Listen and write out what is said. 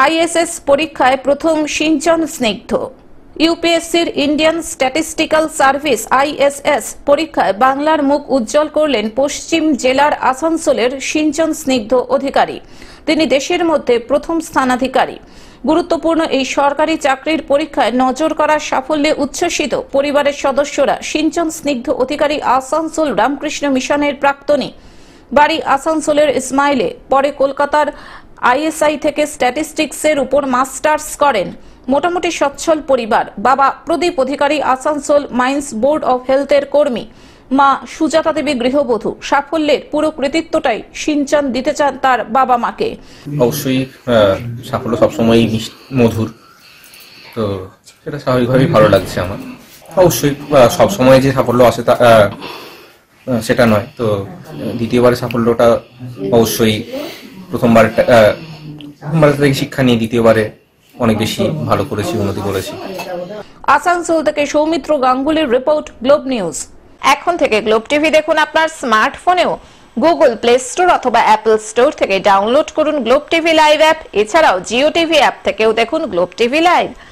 ISS পরীক্ষায় প্রথম সিঞ্চন স্নিগ্ধ। ইউপিএসসির ইন্ডিয়ান স্ট্যাটিস্টিক্যাল সার্ভিস আইএসএস পরীক্ষায় বাংলার মুখ উজ্জ্বল করলেন পশ্চিম জেলার আসানসোলের সিঞ্চন স্নিগ্ধ অধিকারী। তিনি দেশের মধ্যে প্রথম স্থানাধিকারী। গুরুত্বপূর্ণ এই সরকারি চাকরির পরীক্ষায় নজর করার সাফল্যে উচ্ছ্বসিত পরিবারের সদস্যরা। সিঞ্চন স্নিগ্ধ অধিকারী আসানসোল রামকৃষ্ণ মিশনের প্রাক্তনী, বাড়ি আসানসোলের ইসমাইলে, পরে কলকাতার আইএসআই থেকে স্ট্যাটিস্টিক্সের উপর মাস্টার্স করেন। মোটামুটি সচ্ছল পরিবার। বাবা প্রদীপ অধিকারী আসানসোল মাইন্স বোর্ড অফ হেলথের কর্মী, মা সুজাতা দেবী গৃহবধূ। সাফল্যের পুরো কৃতিত্বটাই সিঞ্চন দিতে চান তার বাবা মাকে। অবশ্যই সাফল্য সবসময়ই মধুর, তো সেটা স্বাভাবিকভাবেই ভালো লাগছে আমার। অবশ্যই সবসময় যে সাফল্য আসে তা সেটা নয়, তো দ্বিতীয়বারের সাফল্যটা অবশ্যই প্রথমবার থেকে শিক্ষা নিয়ে দ্বিতীয়বারে অনেক বেশি ভালো করেছি, উন্নতি করেছি। আসানসোল থেকে সৌমিত্র গাঙ্গুলির রিপোর্ট, গ্লোব নিউজ। এখন থেকে গ্লোব টিভি দেখুন আপনার স্মার্টফোনেও। গুগল প্লে স্টোর অথবা অ্যাপল স্টোর থেকে ডাউনলোড করুন গ্লোব টিভি লাইভ অ্যাপ। এছাড়াও জিও টিভি অ্যাপ থেকেও দেখুন গ্লোব টিভি লাইভ।